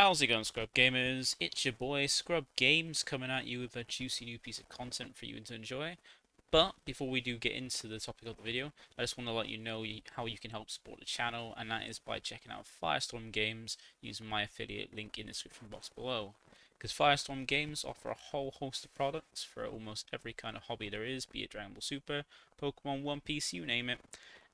How's it going, Scrub Gamers? It's your boy Scrub Games coming at you with a juicy new piece of content for you to enjoy. But before we do get into the topic of the video, I just want to let you know how you can help support the channel, and that is by checking out Firestorm Games using my affiliate link in the description box below. Because Firestorm Games offer a whole host of products for almost every kind of hobby there is, be it Dragon Ball Super, Pokemon, One Piece, you name it,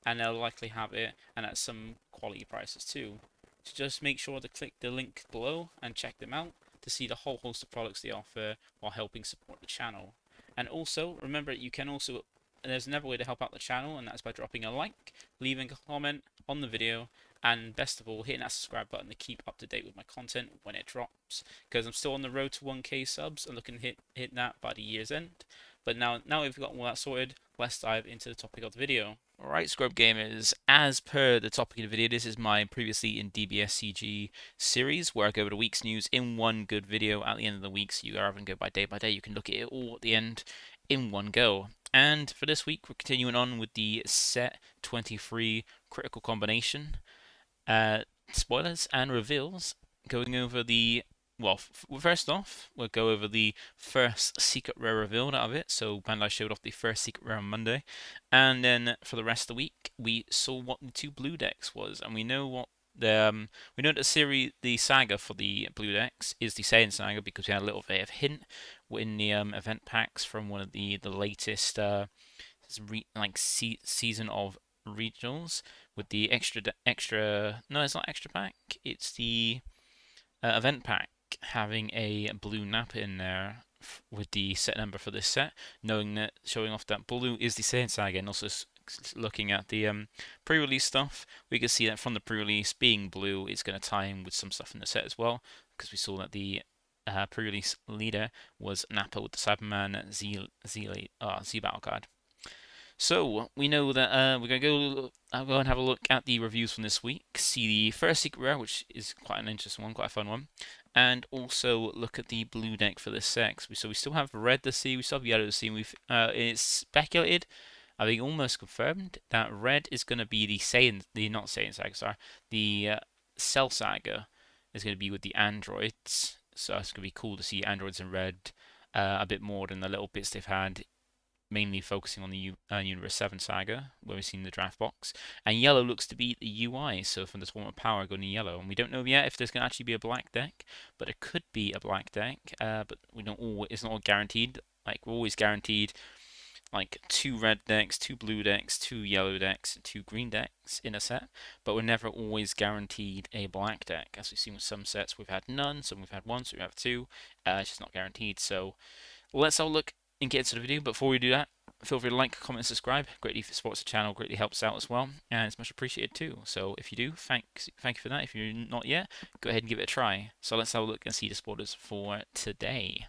and they'll likely have it, and at some quality prices too. So just make sure to click the link below and check them out to see the whole host of products they offer while helping support the channel. And also, remember, there's another way to help out the channel, and that's by dropping a like, leaving a comment on the video, and best of all, hitting that subscribe button to keep up to date with my content when it drops. Because I'm still on the road to 1K subs and looking to hit that by the year's end. But now we've got all that sorted, let's dive into the topic of the video. Alright, Scrub Gamers, as per the topic of the video, this is my previously in DBSCG series where I go over the week's news in one good video at the end of the week, so you rather than go by day, you can look at it all at the end in one go. And for this week, we're continuing on with the Set 23 Critical Combination spoilers and reveals, going over the first off, we'll go over the first secret rare revealed out of it. So Bandai showed off the first secret rare on Monday, and then for the rest of the week, we saw what the two blue decks was, and we know what the saga for the blue decks is the Saiyan saga because we had a little bit of hint in the event packs from one of the latest season of regionals with the extra. No, it's not extra pack. It's the event pack having a blue Nappa in there with the set number for this set, showing off that blue is the Saiyan Saga, and also looking at the pre-release stuff, we can see that from the pre-release being blue, it's going to tie in with some stuff in the set as well, because we saw that the pre-release leader was Nappa with the Cyberman Z battle card. So we know that we're going to go and have a look at the reviews from this week, see the first secret rare, which is quite an interesting one, quite a fun one, and also look at the blue deck for this set. So we still have red to see, we still have yellow to see, and it's speculated, I think almost confirmed, that red is going to be the Cell Saga is going to be with the androids, so it's going to be cool to see androids in red a bit more than the little bits they've had, mainly focusing on the Universe 7 saga, where we've seen the draft box. And yellow looks to be the UI, so from the Tournament of Power going to yellow. And we don't know yet if there's going to actually be a black deck, but it could be a black deck, but we don't it's not all guaranteed. Like, we're always guaranteed like 2 red decks, 2 blue decks, 2 yellow decks, and 2 green decks in a set, but we're never always guaranteed a black deck. As we've seen with some sets, we've had none, some we've had 1, some we have 2. It's just not guaranteed. So let's have a look and get into the video. But before we do that, feel free to like, comment, and subscribe. Greatly supports the channel, greatly helps out as well, and it's much appreciated too. So if you do, thank you for that. If you're not yet, go ahead and give it a try. So let's have a look and see the spoilers for today.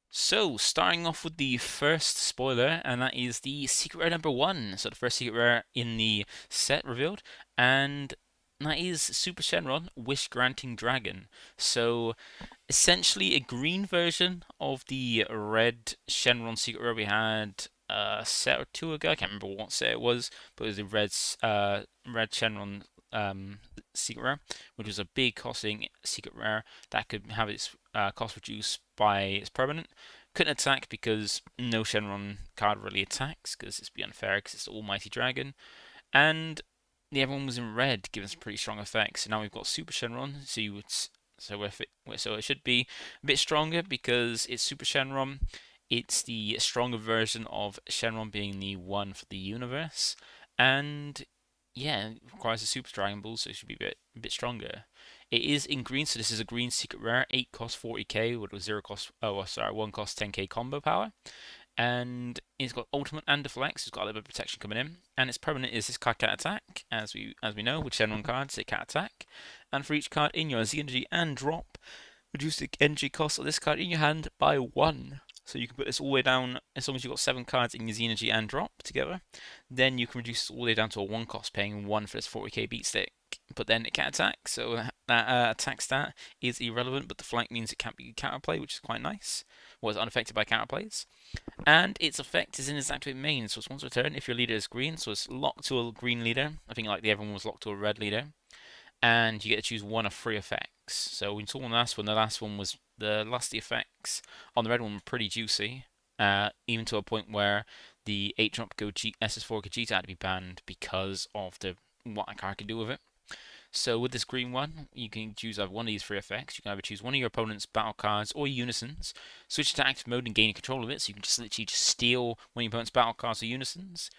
So starting off with the first spoiler, and that is the secret rare number 1. So the first secret rare in the set revealed, and that is Super Shenron Wish Granting Dragon. So essentially a green version of the red Shenron secret rare we had a set or 2 ago. I can't remember what set it was, but it was the red Shenron secret rare, which was a big costing secret rare that could have its cost reduced by its permanent. Couldn't attack because no Shenron card really attacks, because it's be unfair because it's the Almighty Dragon, and the other one was in red, giving some pretty strong effects. So now we've got Super Shenron, so it should be a bit stronger because it's Super Shenron. It's the stronger version of Shenron being the one for the universe, and yeah, it requires a Super Dragon Ball, so it should be a bit stronger. It is in green, so this is a green secret rare, 8 cost 40k with a 1 cost 10k combo power. And it's got ultimate and deflects, it's got a little bit of protection coming in, and its permanent is this card can't attack, as we know with Shenron cards it can't attack. And for each card in your Z energy and drop, reduce the energy cost of this card in your hand by 1. So you can put this all the way down, as long as you've got 7 cards in your Z energy and drop together, then you can reduce it all the way down to a 1 cost, paying 1 for this 40k beat stick. But then it can't attack, so that attack stat is irrelevant, but the flank means it can't be counterplay, which is quite nice. Well, it's unaffected by counterplays. And its effect is in its activate main, so it's once a turn if your leader is green, so it's locked to a green leader. I think like the other one was locked to a red leader. and you get to choose one of 3 effects. So we saw on the last one, the last effects on the red one were pretty juicy, even to a point where the 8-drop SS4 Gogeta had to be banned because of what a card can do with it. So with this green one, you can choose either one of these 3 effects. You can either choose one of your opponent's battle cards or unisons, switch to active mode and gain control of it, so you can just literally just steal one of your opponent's battle cards or unisons,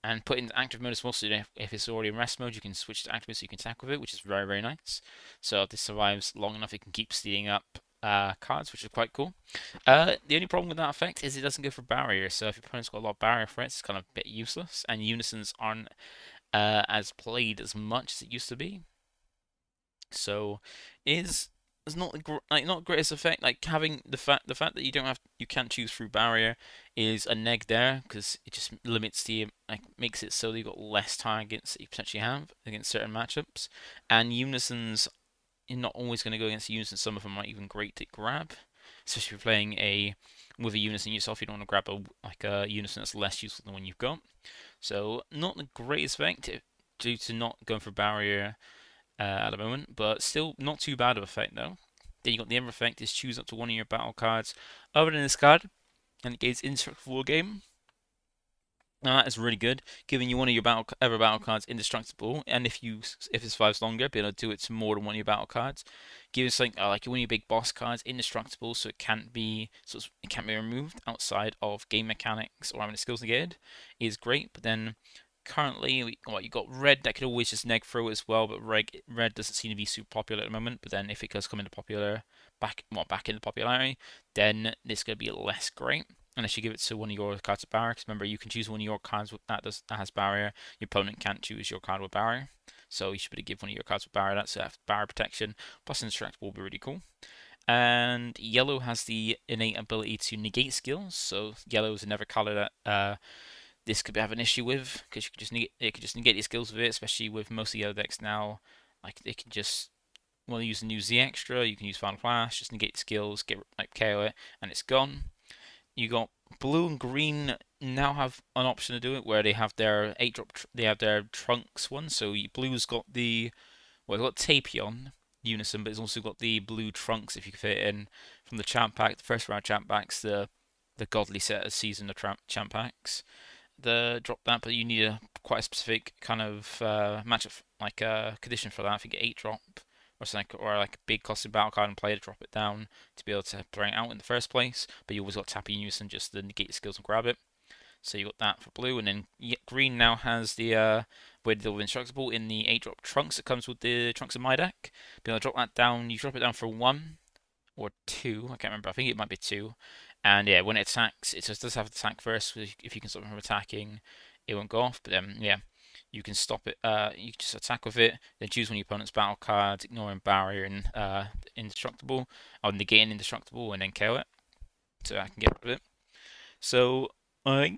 and put it into active mode as well, so if it's already in rest mode, you can switch to active mode so you can attack with it, which is very, very nice. So if this survives long enough, it can keep stealing up cards, which is quite cool. The only problem with that effect is it doesn't go for barrier, so if your opponent's got a lot of barrier threats, it's kind of a bit useless, and unisons aren't as played as much as it used to be. So it's not not greatest effect. Like having the fact that you can't choose through barrier is a neg there, because it just limits makes it so that you've got less targets that you potentially have against certain matchups. And unisons, you're not always going to go against unisons. Some of them aren't even great to grab, especially if you're playing with a unison yourself. You don't want to grab a unison that's less useful than one you've got. So not the greatest effect due to not going for barrier at the moment, but still not too bad of effect though. Then you got the other effect is choose up to one of your battle cards other than this card, and it gains indestructible game. Now that is really good, giving you one of your other battle cards indestructible, and if it survives longer, be able to do it to more than one of your battle cards. Giving something like one of your big boss cards indestructible, so it can't be removed outside of game mechanics or having the skills negated, is great. But then currently, you got red that could always just neg through as well, but red doesn't seem to be super popular at the moment. But then if it does come into back into popularity, then this is going to be less great unless you give it to one of your cards with barrier. Because remember, you can choose one of your cards that has barrier. Your opponent can't choose your card with barrier, so you should be able to give one of your cards with barrier. That's barrier protection plus indestructible will be really cool. And yellow has the innate ability to negate skills. So yellow is another color that this could have an issue with, because it could just negate your skills with it, especially with most of the other decks now. Like they can just use the new Z extra, you can use Final Flash, just negate the skills, KO it, and it's gone. You got blue and green now have an option to do it where they have their 8-drop, they have their trunks one. So blue's got it's got Tapion Unison, but it's also got the blue trunks if you can fit it in from the champ pack, the first round champ packs, the godly set of season of champ packs. Drop that, but you need quite a specific kind of matchup, like condition for that. I think 8-drop or something, or like a big costed battle card and play to drop it down to be able to bring it out in the first place. But you always got Tappy Unison just to negate your skills and grab it. So you got that for blue, and then green now has the way to deal with indestructible in the 8-drop trunks that comes with the trunks of my deck. Be able to drop that down. You drop it down for 1 or 2. I can't remember. I think it might be 2. And yeah, when it attacks, it just does have to attack first. If you can stop it from attacking, it won't go off. But then, yeah, you can stop it. You can just attack with it. Then choose one of your opponent's battle cards, ignoring barrier and indestructible, or negating indestructible, and then KO it. So I can get rid of it. So I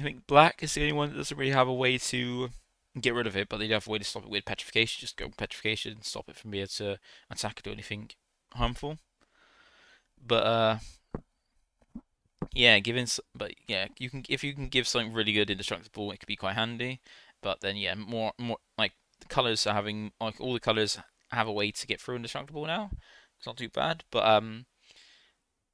think black is the only one that doesn't really have a way to get rid of it, but they do have a way to stop it with petrification. Just go petrification, stop it from being able to attack or do anything harmful. But yeah, you can, if you can give something really good indestructible, it could be quite handy. But then yeah, more like the colors are having, like all the colors have a way to get through indestructible now. It's not too bad, but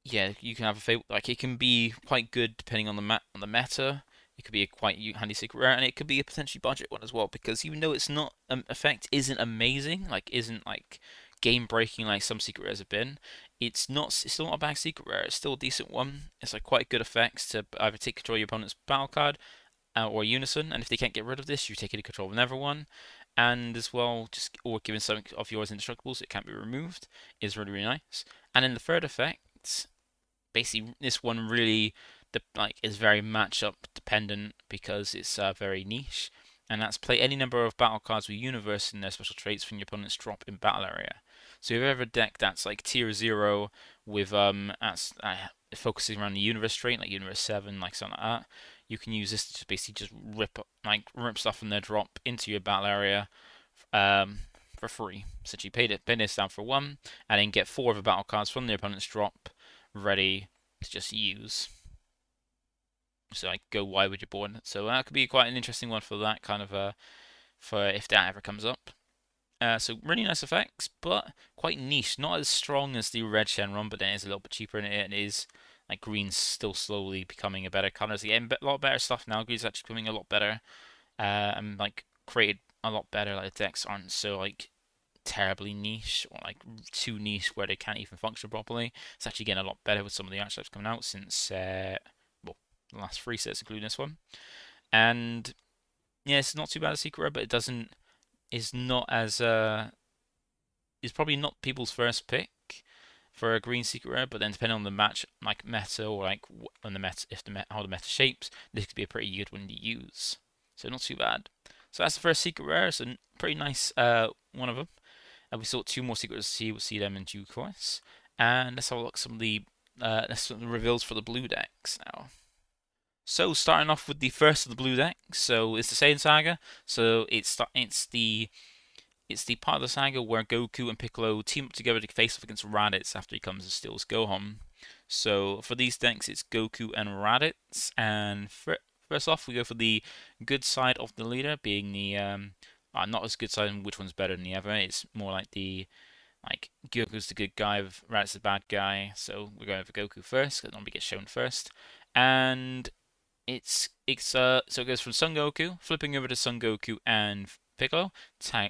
yeah, you can have a favorite, like it can be quite good depending on the meta. It could be a quite handy secret rare, and it could be a potentially budget one as well, because even though it's not effect isn't amazing, like isn't like game breaking like some secret rares have been, it's still not a bad secret rare. It's still a decent one. It's like quite good effects to either take control of your opponent's battle card or unison, and if they can't get rid of this, you take it in control of another one. And as well, or giving something of yours indestructible so it can't be removed is really, really nice. And then the third effect, basically this one really is very matchup dependent because it's very niche, and that's play any number of battle cards with universe in their special traits from your opponent's drop in battle area. So if you have a deck that's like tier 0 with focusing around the universe trait, like universe 7, like something like that, you can use this to basically just rip stuff from their drop into your battle area for free. So you pay this down for 1, and then get 4 of the battle cards from the opponent's drop ready to just use. So like go wide with your board. So that could be quite an interesting one for that kind of for if that ever comes up. So really nice effects, but quite niche. Not as strong as the red Shenron, but then it's a little bit cheaper in it. It is like green's still slowly becoming a better color. So getting a lot better stuff now. Green's actually becoming a lot better. And like created a lot better. Like the decks aren't so like terribly niche or like too niche where they can't even function properly. It's actually getting a lot better with some of the archetypes coming out since well, the last 3 sets, including this one. And yeah, it's not too bad a secret rare, but it doesn't is not as is probably not people's first pick for a green secret rare, but then depending on the match, like meta or like when the meta, if the meta, how the meta shapes, this could be a pretty good one to use. So not too bad. So that's the first secret rare. It's a pretty nice one of them. And we saw 2 more secrets to see. We'll see them in due course. And let's have a look at some of the reveals for the blue decks now. So starting off with the first of the blue decks, so it's the Saiyan Saga. So it's the part of the saga where Goku and Piccolo team up together to face off against Raditz after he comes and steals Gohan. So for these decks, it's Goku and Raditz. And first off, we go for the good side of the leader, being the not as good side, and which one's better than the other. It's more like Goku's the good guy, Raditz the bad guy. So we're going for Goku first, because it normally gets shown first. And so it goes from Son Goku, flipping over to Son Goku and Piccolo,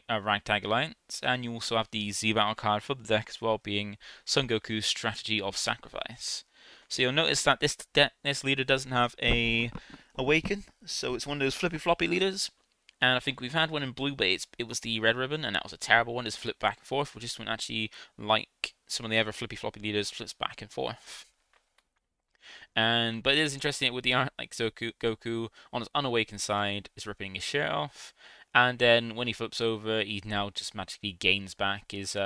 Ragtag Alliance, and you also have the Z Battle card for the deck as well, being Son Goku's Strategy of Sacrifice. So you'll notice that this leader doesn't have a Awaken, so it's one of those flippy floppy leaders. And I think we've had one in blue, but it was the red ribbon, and that was a terrible one. It's flipped back and forth, which this one actually, like some of the other flippy floppy leaders, flips back and forth. But it is interesting with the art, like Goku on his unawakened side is ripping his shirt off, and then when he flips over, he now just magically gains back his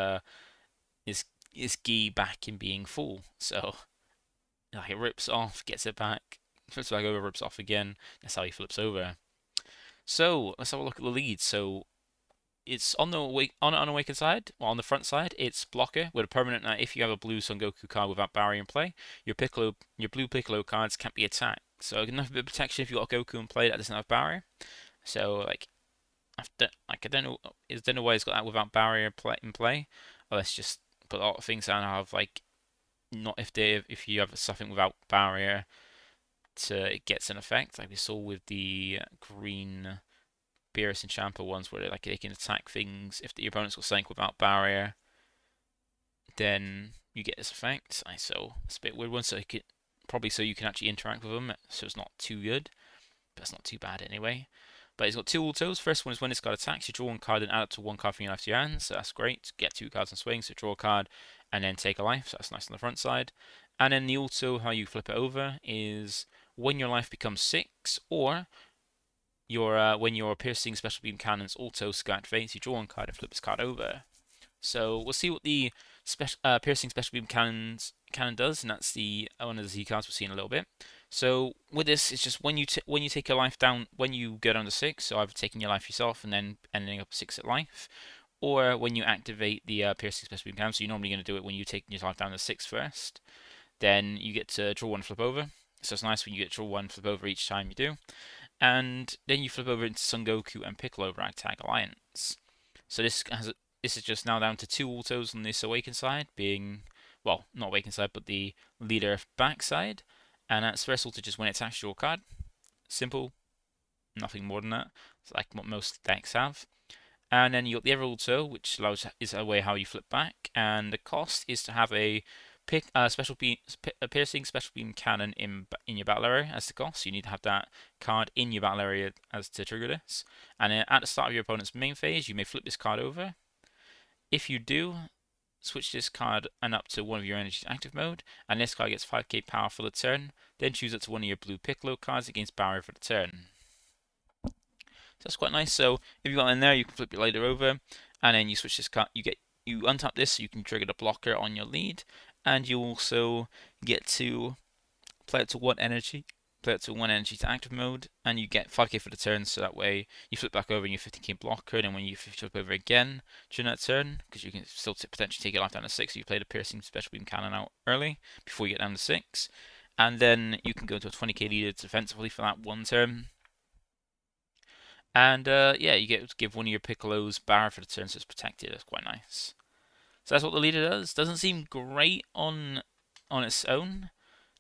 gi back in being full. So like it rips off, gets it back, flips back over, rips off again. That's how he flips over. So let's have a look at the lead. So it's on the unawakened side, or on the front side, it's blocker with a permanent. If you have a blue Son Goku card without barrier in play, your blue Piccolo cards can't be attacked. So enough bit of protection if you got Goku in play that doesn't have barrier. So I don't know why he's got that without barrier in play. Or let's just put a lot of things down. Have like not if you have something without barrier, it gets an effect like we saw with the green Beerus and Champa ones where they can attack things if the opponent's got something without barrier, then you get this effect. So it's a bit weird one. So probably so you can actually interact with them. So it's not too good, but it's not too bad anyway. But it's got 2 autos. First one is when it's got attacks, you draw 1 card and add up to 1 card from your life to your hand. So that's great. Get 2 cards on swing. So draw a card and then take a life. So that's nice on the front side. And then the auto, how you flip it over is when your life becomes 6, or when your piercing special beam cannons auto activates, you draw 1 card and flip this card over. So we'll see what the piercing special beam cannon does, and that's one of the Z cards we'll see in a little bit. So with this, it's just when you take your life down, when you go down to 6, so either taking your life yourself and then ending up 6 at life, or when you activate the piercing special beam cannon. So you're normally going to do it when you take your life down to 6 first. Then you get to draw 1 flip over. So it's nice when you get to draw 1 flip over each time you do. And then you flip over into Son Goku and Piccolo Ragtag Alliance. So this is just now down to 2 autos on this Awaken side, being, well, not Awaken side, but the leader back side. And that's first auto just when it attacks your card. Simple, nothing more than that. It's like what most decks have. And then you got the other auto, which is a way how you flip back. And the cost is to have a piercing special beam cannon in your battle area as the cost. So you need to have that card in your battle area as to trigger this. And then at the start of your opponent's main phase, you may flip this card over. If you do, switch this card and up to one of your energies active mode, and this card gets 5k power for the turn. Then choose it to one of your blue Piccolo cards against barrier for the turn. So that's quite nice. So if you got in there, you can flip your leader over, and then you switch this card. You untap this, so you can trigger the blocker on your lead. And you also get to play it to 1 energy, to active mode, and you get 5k for the turn, so that way you flip back over and you 15k blocker, and when you flip over again during that turn, because you can still potentially take your life down to 6, so you play the piercing special beam cannon out early before you get down to 6, and then you can go to a 20k leader defensively for that 1 turn. And yeah, you get to give one of your Piccolos Barra for the turn, so it's protected. That's quite nice. So that's what the leader does. Doesn't seem great on its own,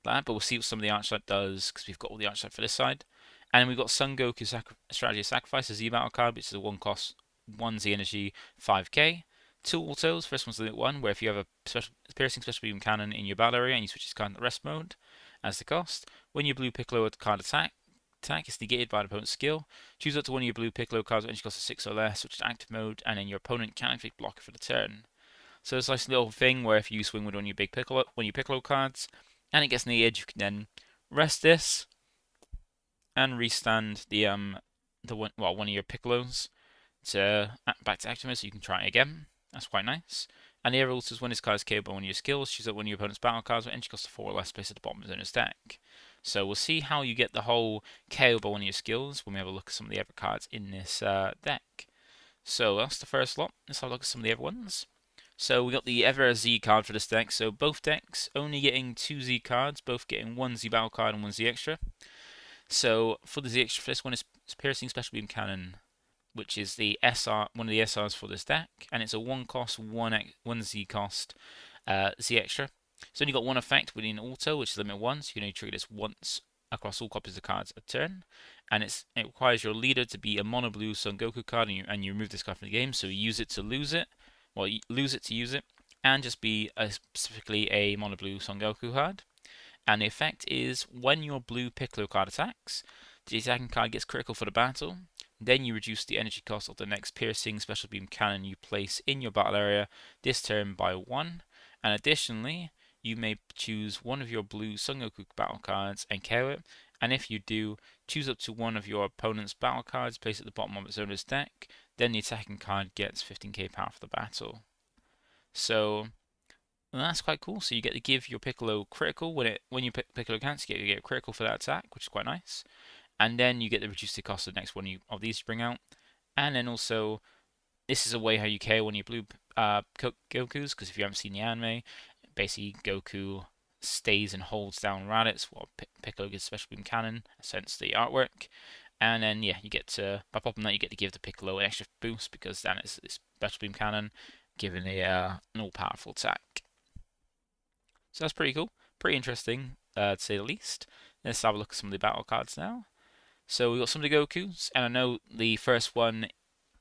but we'll see what some of the Archlight does, because we've got all the Archlight for this side. And we've got Son Goku Strategy of Sacrifice, a Z battle card, which is a 1 cost, 1 Z energy, 5k. 2 autos. First one's limit 1, where if you have a piercing special beam cannon in your battle area and you switch this card into rest mode as the cost, when your blue Piccolo card attack is negated by the opponent's skill, choose up to one of your blue Piccolo cards with energy cost of 6 or less, switch to active mode, and then your opponent can't activate blocker for the turn. So it's a nice little thing where if you swing with one of your Piccolo cards, and it gets negated, you can then rest this and restand one of your Piccolos to back to active mode, so you can try it again. That's quite nice. And the other rules is when this card is KO'd by one of your skills, choose up one of your opponent's battle cards with energy cost of 4 or less placed at the bottom of his deck. So we'll see how you get the whole KO by one of your skills when we have a look at some of the other cards in this deck. So that's the first lot. Let's have a look at some of the other ones. So we got the Ever Z card for this deck. So both decks only getting 2 Z cards, both getting 1 Z battle card and 1 Z extra. So for the Z extra for this one is Piercing Special Beam Cannon, which is the SR, one of the SRs for this deck, and it's a 1 cost, 1 Z cost Z extra. It's only got one effect within auto, which is limit 1, so you can only trigger this once across all copies of cards a turn, and it requires your leader to be a mono blue Son Goku card, and you remove this card from the game, so you use it to lose it, well, you lose it to use it, and just be specifically a mono blue Son Goku card. And the effect is when your blue Piccolo card attacks, the attacking card gets critical for the battle. Then you reduce the energy cost of the next piercing special beam cannon you place in your battle area this turn by 1. And additionally, you may choose one of your blue Son Goku battle cards and KO it. And if you do, choose up to one of your opponent's battle cards, place it at the bottom of its owner's deck. Then the attacking card gets 15k power for the battle. So that's quite cool. So you get to give your Piccolo critical when you Piccolo cancels, you get critical for that attack, which is quite nice. And then you get to reduce the cost of the next one of these to bring out. And then also, this is a way how you KO one of your blue Gokus, because if you haven't seen the anime, basically Goku stays and holds down Raditz while Piccolo gets Special Beam Cannon, since the artwork. And then, yeah, you get to, by popping that, you get to give the Piccolo an extra boost, because then it's Special Beam Cannon, giving an all-powerful attack. So that's pretty cool, pretty interesting, to say the least. Let's have a look at some of the battle cards now. So we got some of the Gokus, and I know the first one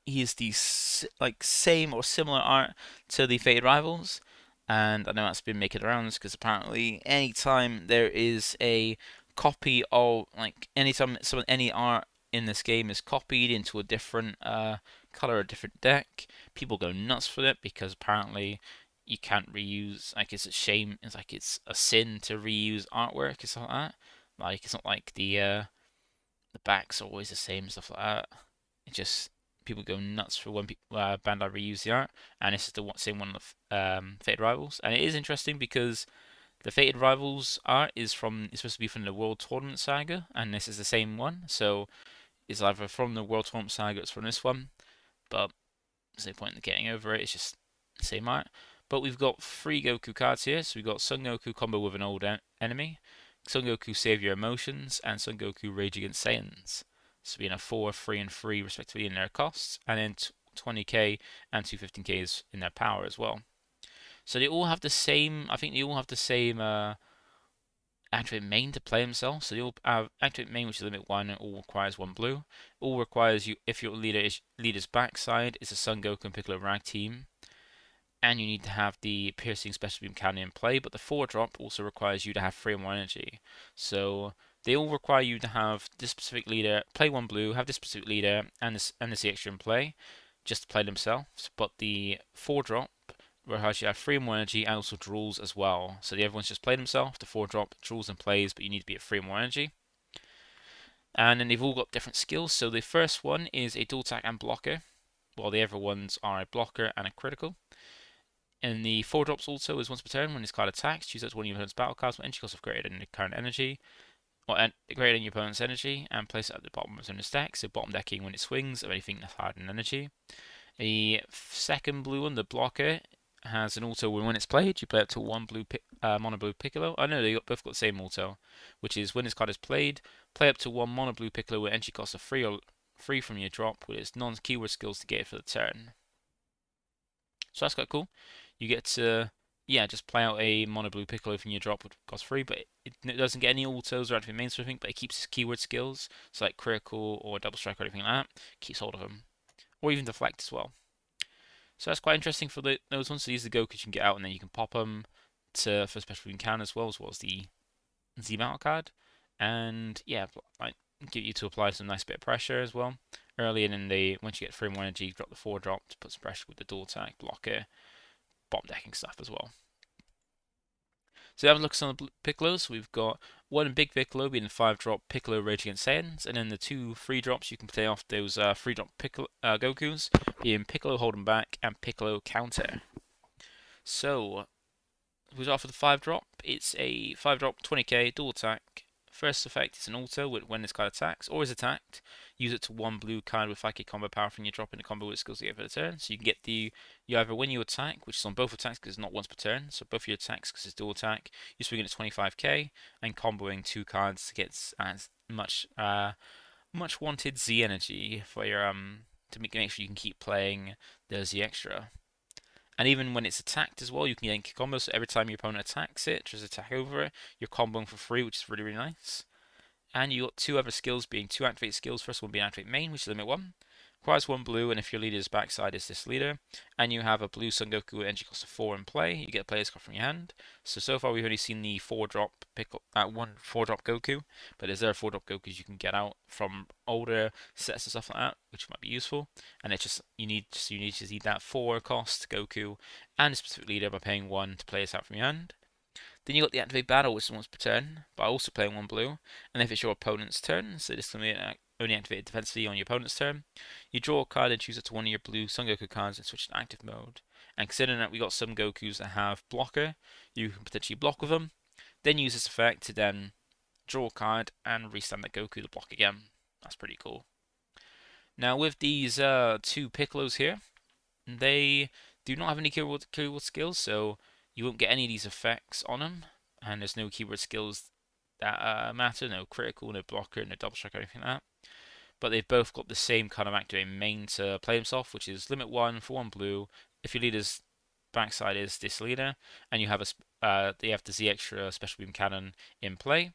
is the same or similar art to the Fated Rivals, and I know that's been making rounds because apparently anytime there is a copy of anytime any art in this game is copied into a different color, a different deck, people go nuts for it because apparently you can't reuse. It's a shame. It's a sin to reuse artwork and stuff like that. It's not like the backs are always the same and stuff like that. It just people go nuts for when Bandai reuse the art, and this is the same one of Fated Rivals. And it is interesting because the Fated Rivals art is supposed to be from the World Tournament Saga, and this is the same one. So it's either from the World Tournament Saga, or it's from this one. But there's no point in getting over it. It's just the same art. But we've got 3 Goku cards here. So we've got Son Goku combo with an old enemy, Son Goku Save Your Emotions, and Son Goku Rage Against Saiyans. So being a 4, 3, and 3 respectively in their costs, and then 20k and 215k in their power as well. So they all have the same, I think they all have the same activate main to play themselves. So they all have activate main, which is limit 1, and all requires 1 blue. All requires you, if your leader's backside is a Son Goku and Piccolo Rag team, and you need to have the Piercing Special Beam Cannon in play, but the 4-drop also requires you to have 3 and 1 energy. So they all require you to have this specific leader, play 1 blue, have this specific leader, and this extra in play, just to play themselves. But the 4-drop requires you to have 3 and 1 energy, and also draws as well. So the other ones just play themselves, the 4-drop, draws and plays, but you need to be at 3 and 1 energy. And then they've all got different skills. So the first one is a dual attack and blocker, while the other ones are a blocker and a critical. And the 4-drops also is once per turn when this card attacks, choose out one of your opponent's battle cards with energy cost of greater than the current energy, or greater than your opponent's energy, and place it at the bottom of the deck, so bottom decking when it swings of anything that's higher than energy. The second blue one, the blocker, has an auto when it's played, you play up to 1 blue mono blue Piccolo. I know they both got the same auto, which is when this card is played, play up to 1 mono blue Piccolo with energy cost of 3 free from your drop with its non-keyword skills to get it for the turn. So that's quite cool. You get to, yeah, just play out a mono blue Piccolo from your drop, which costs free, but it doesn't get any autos or activate main or anything, but it keeps its keyword skills, so like critical or double strike or anything like that, keeps hold of them. Or even deflect as well. So that's quite interesting for those ones. So these are the Gokus you can get out, and then you can pop them for special you can as well as the Z battle card. And yeah, like get you to apply some nice bit of pressure as well early, and then once you get 3 more energy, drop the 4 drop to put some pressure with the dual attack, blocker, bottom decking stuff as well. So have a look at some of the Piccolos. We've got one big Piccolo being a 5-drop Piccolo Rage Against Saiyans, and then the 2 free drops you can play off those 3-drop Gokus being Piccolo Hold 'em Back and Piccolo Counter. So we start for the 5-drop. It's a 5-drop 20k dual attack. First effect is an auto when this card attacks or is attacked. Use it to 1 blue card with 5k combo power from your drop in a combo with skills to get for the turn. So you can get you either when you attack, which is on both attacks because it's not once per turn. So both your attacks because it's dual attack, you're swinging at 25k and comboing 2 cards to get as much wanted Z energy for your to make sure you can keep playing the Z extra. And even when it's attacked as well, you can get combos. So every time your opponent attacks it, just attack over it, you're comboing for free, which is really, really nice. And you got 2 other skills being 2 activate skills. First one being activate main, which is limit 1. Requires 1 blue, and if your leader's backside is this leader, and you have a blue Son Goku energy cost of 4 in play, you get a player's card from your hand. So far we've only seen the 4-drop one 4-drop Goku, but is there 4-drop Gokus you can get out from older sets and stuff like that, which might be useful. And it's just you need to see that 4 cost Goku and a specific leader by paying 1 to play this out from your hand. Then you got the activate battle, which is once per turn, but also playing 1 blue. And if it's your opponent's turn, so this can be only activated defensively on your opponent's turn, you draw a card and choose it to one of your blue Son Goku cards and switch to active mode. And considering that we got some Gokus that have blocker, you can potentially block with them. Then use this effect to then draw a card and restand that Goku to block again. That's pretty cool. Now with these 2 Piccolos here, they do not have any keyword skills, so you won't get any of these effects on them, and there's no keyword skills that matter, no critical, no blocker, no double strike or anything like that. But they've both got the same kind of activating main to play himself, which is limit 1 for 1 blue. If your leader's backside is this leader, and you have they have the Z extra special beam cannon in play,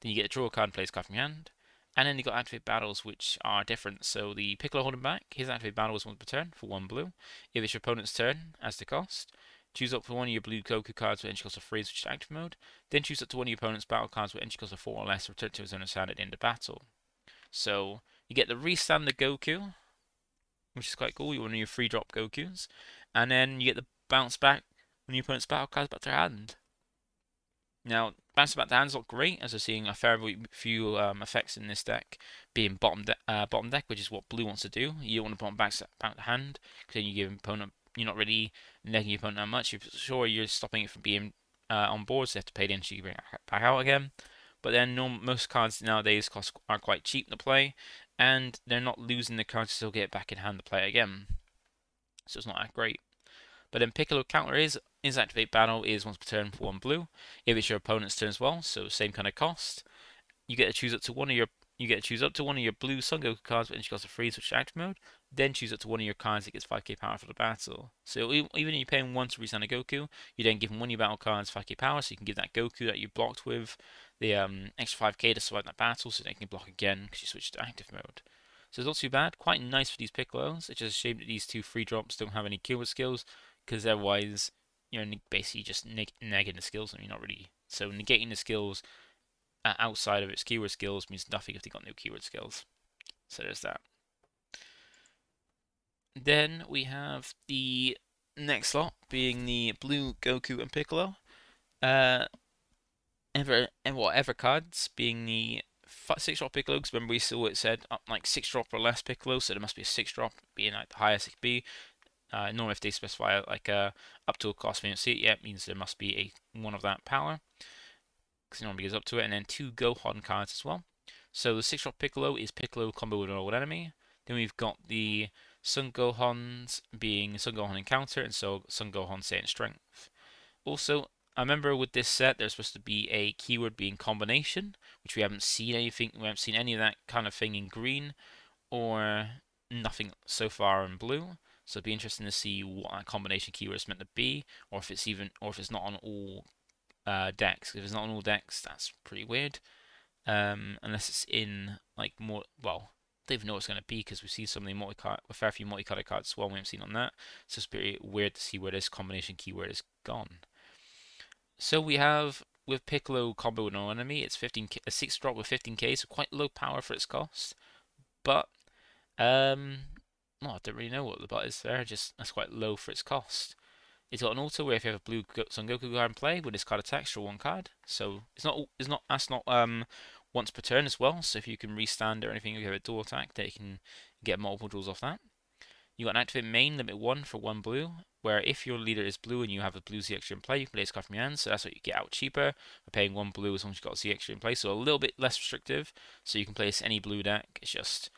then you get to draw a card and play this card from your hand. And then you got activate battles, which are different. So the Piccolo Holding Back, his activate battle is 1 per turn for 1 blue. If it's your opponent's turn, as the cost, choose up for one of your blue Goku cards with energy cost of 3 and switch to active mode. Then choose up to one of your opponent's battle cards with energy cost of 4 or less, return to his own hand at the end of battle. So you get the restand the Goku, which is quite cool. You're one of your 3-drop Gokus, and then you get the bounce back when your opponent's battle cards back to hand. Now, bounce back to hand is not great, as we're seeing a fair few effects in this deck being bottom deck, which is what blue wants to do. You don't want to bottom back to hand, because then you give opponent. You're not really negging your opponent that much. You're sure you're stopping it from being on board, so they have to pay the energy to bring it back out again. But then most cards nowadays are quite cheap to play, and they're not losing the cards to still get it back in hand to play again. So it's not that great. But then Piccolo Counter is activate battle is once per turn for 1 blue. If it's your opponent's turn as well, so same kind of cost. You get to choose up to one of your blue Son Goku cards with energy cost of 3 switch to active mode. Then choose up to one of your cards that gets 5k power for the battle. So even if you're paying 1 to restand a Goku, you then give him one of your battle cards 5k power, so you can give that Goku that you blocked with the extra 5k to survive that battle, so they can block again because you switch to active mode. So it's not too bad. Quite nice for these Piccolos. It's just a shame that these 2 free drops don't have any keyword skills, because otherwise you're basically just negging the skills, and you're not really. So negating the skills outside of its keyword skills means nothing if they got no keyword skills. So there's that. Then we have the next lot being the blue Goku and Piccolo. Ever cards being the 6-drop Piccolo, because remember we saw it said like 6-drop or less Piccolo, so there must be a 6-drop being like the highest it could be. Normally if they specify like up to a cost we don't see it yet, means there must be one of that power, because it normally goes up to it. And then 2 Gohan cards as well. So the 6-drop Piccolo is Piccolo combo with an old enemy. Then we've got the Son Gohans being Son Gohan Encounter and so Son Gohan Saiyan Strength. Also, I remember with this set there's supposed to be a keyword being combination, which we haven't seen anything. We haven't seen any of that kind of thing in green or nothing so far in blue. So it'd be interesting to see what that combination keyword is meant to be, or if it's not on all decks. If it's not on all decks, that's pretty weird. Unless it's in like more, well, I don't even know what it's going to be because we've seen some of the multi-card, a fair few multi-colored cards as well. We haven't seen on that, so it's pretty weird to see where this combination keyword is gone. So we have with Piccolo combo with no enemy, it's 15k, a 6-drop with 15k, so quite low power for its cost. But well, I don't really know what the but is there. Just that's quite low for its cost. It's got an auto where if you have a blue Son Goku card in play, when this card attacks, draw one card. So that's not once per turn as well. So if you can restand or anything, if you have a dual attack, that you can get multiple draws off that. You got an activate main limit 1 for 1 blue, where if your leader is blue and you have a blue Z extra in play, you can play this card from your hand. So that's what you get out cheaper by paying 1 blue as long as you've got Z extra in play. So a little bit less restrictive. So you can place any blue deck. It's just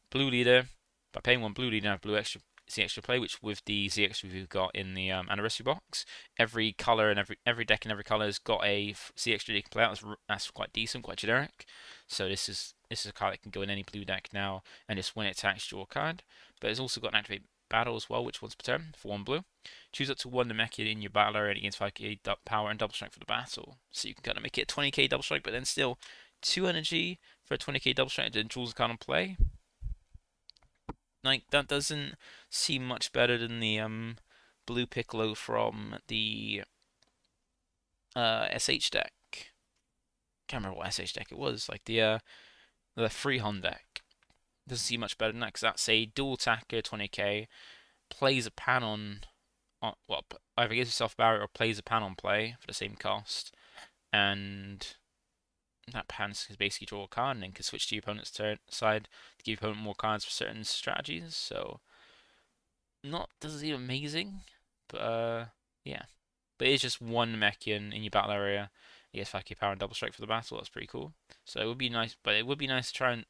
blue leader. By paying 1 blue leader, you have blue extra Z extra play, which with the Z extra we've got in the anniversary box, every color and every deck and every color has got a Z extra you can play out. That's quite decent, quite generic. So this is a card that can go in any blue deck now, and just when it attacks, draw a card. But it's also got an activate battle as well, which once per turn for 1 blue. Choose up to 1 Namekian in your battle area and gains 5k power and double strike for the battle. So you can kind of make it a 20k double strike, but then still 2 energy for a 20k double strike and then draws a card on play. Like, that doesn't seem much better than the blue Piccolo from the SH deck. Can't remember what SH deck it was. Like the Freehand deck. Doesn't seem much better than that because that's a dual attacker, 20k, plays a pan on well, either gives yourself barrier or plays a pan on play for the same cost, and that pan can basically draw a card and then can switch to your opponent's side to give your opponent more cards for certain strategies. So not doesn't seem amazing, but yeah. But it's just 1 Namekian in your battle area. You get 5k power and double strike for the battle. That's pretty cool. So it would be nice, but it would be nice to try and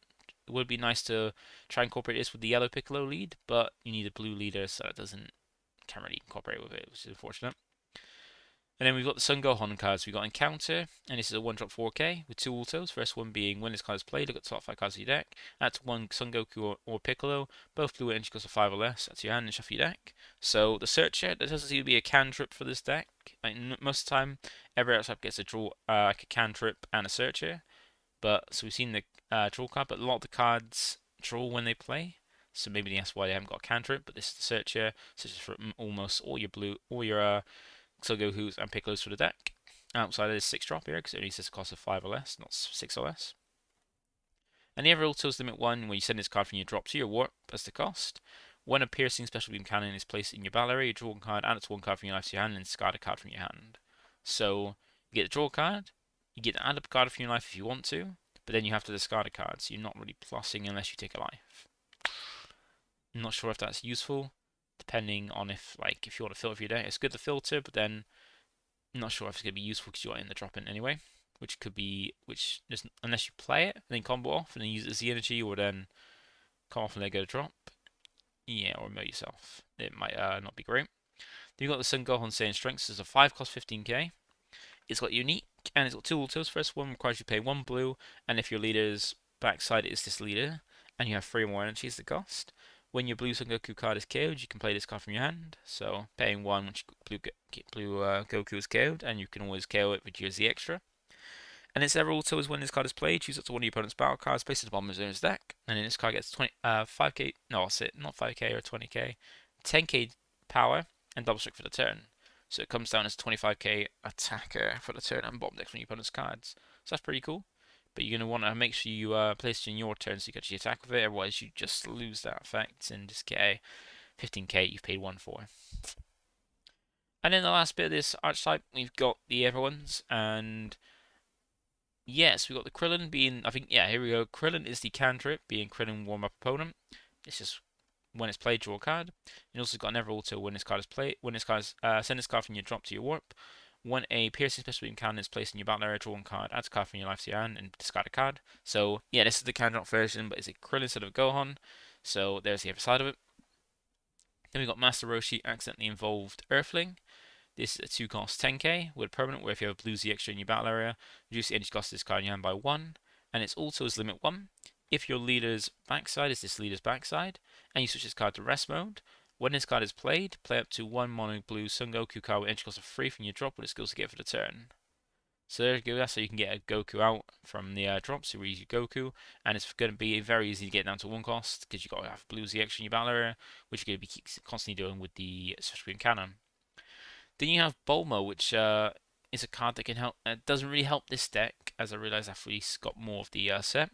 incorporate this with the yellow Piccolo lead, but you need a blue leader, so it can't really incorporate with it, which is unfortunate. And then we've got the Son Gohan cards. We've got Encounter, and this is a 1-drop 4k with 2 autos. First one being when this card is played, look at the top 5 cards of your deck. Add 1 Son Goku or Piccolo, both blue energy cost of 5 or less. That's your hand and shuffle your deck. So the Searcher, there doesn't seem to be a cantrip for this deck. Like, most of the time, every outside gets a draw, like a cantrip and a Searcher. But so we've seen the draw card, but a lot of the cards draw when they play. So maybe that's why they haven't got a cantrip. But this is the Searcher, such as for almost all your blue, all your Son Gokus and Piccolos for the deck. Outside of this 6-drop here, because it only says a cost of 5 or less, not 6 or less. And the other autos limit 1, where you send this card from your drop to your warp as the cost. When a piercing special beam cannon is placed in your battle area, you draw 1 card, add it to 1 card from your life to your hand, and discard a card from your hand. So you get the draw card, you get to add up a card from your life if you want to, but then you have to discard a card, so you're not really plussing unless you take a life. I'm not sure if that's useful, depending on if you want to filter your deck. It's good to filter, but then I'm not sure if it's going to be useful because you're in the drop in anyway, unless you play it and then combo off and then use it as the energy, or then come off and then go to drop. Yeah, or remote yourself. It might not be great. Then you've got the Son Gohan Saiyan Strength. It's a 5 cost 15k. It's got unique, and it's got 2 autos. First one requires you to pay 1 blue, and if your leader's backside is this leader, and you have 3 more energy is the cost. When your blue Son Goku card is KO'd, you can play this card from your hand. So paying 1 once blue Goku is KO'd, and you can always KO it with your Z extra. And its other auto is when this card is played, choose up to 1 of your opponent's battle cards, place it at the bottom of his deck, and then this card gets 5k, no, that's it, not 5k or 20k, 10k power and double strike for the turn. So it comes down as 25k attacker for the turn and bottom decks from your opponent's cards. So that's pretty cool. But you're going to want to make sure you place it in your turn so you can actually attack with it, otherwise you just lose that effect and just get a 15k you've paid 1 for. And then the last bit of this archetype, we've got the other ones, and yes, we've got the Krillin being, I think, yeah, here we go. Krillin is the cantrip, being Krillin warm-up opponent. It's just when it's played, draw a card. You also got another auto when this card is played. When this card is, send this card from your drop to your warp. When a piercing special beam cannon is placed in your battle area, draw 1 card, add a card from your life to your hand, and discard a card. So yeah, this is the can drop version, but it's a Krillin instead of a Gohan. So there's the other side of it. Then we've got Master Roshi, accidentally involved Earthling. This is a 2 cost 10k with a permanent, where if you have a blue Z extra in your battle area, reduce the energy cost of this card in your hand by 1. And its auto is limit 1. if your leader's backside is this leader's backside, and you switch this card to rest mode, when this card is played, play up to one mono blue Sun Goku card with entry cost of 3 from your drop with the skills to get for the turn. So there you go, that's how you can get a Goku out from the drop, so you use your Goku, and it's going to be very easy to get down to 1 cost, because you've got to have blue Z extra in your battle area, which you're going to be constantly doing with the Special Beam Cannon. Then you have Bulma, which is a card that can help. It doesn't really help this deck, as I realised after we got more of the set,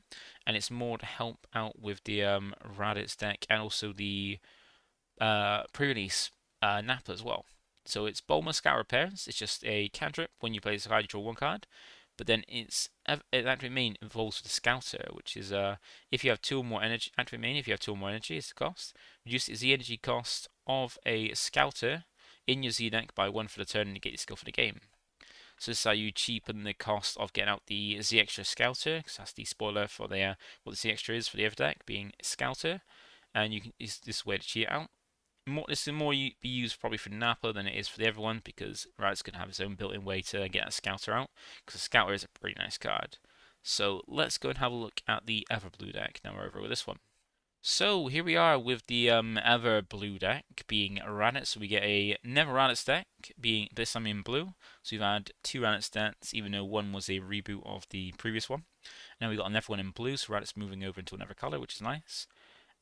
and it's more to help out with the Raditz deck and also the pre-release Nappa as well. So it's Bulma Scout Repairs. It's just a cantrip. When you play this card, you draw 1 card. But then its activate main involves with the Scouter, which is if you have 2 or more energy. Activate main, if you have 2 or more energy, is the cost. Reduce the energy cost of a Scouter in your Z deck by 1 for the turn and negate your skill for the game. So this is how you cheapen the cost of getting out the Z Extra Scouter, because that's the spoiler for the what the Z Extra is for the other deck, being Scouter. And you can use this way to cheat it out. This is more be used probably for Nappa than it is for the other one, because Raditz going to have its own built-in way to get a Scouter out, because a Scouter is a pretty nice card. So let's go and have a look at the Ever Blue deck. Now we're over with this one. So here we are with the Ever Blue deck being Raditz. So we get a Never Raditz deck being this time in blue. So we've had 2 Raditz decks, even though one was a reboot of the previous one. Now we got another one in blue, so Raditz moving over into another color, which is nice.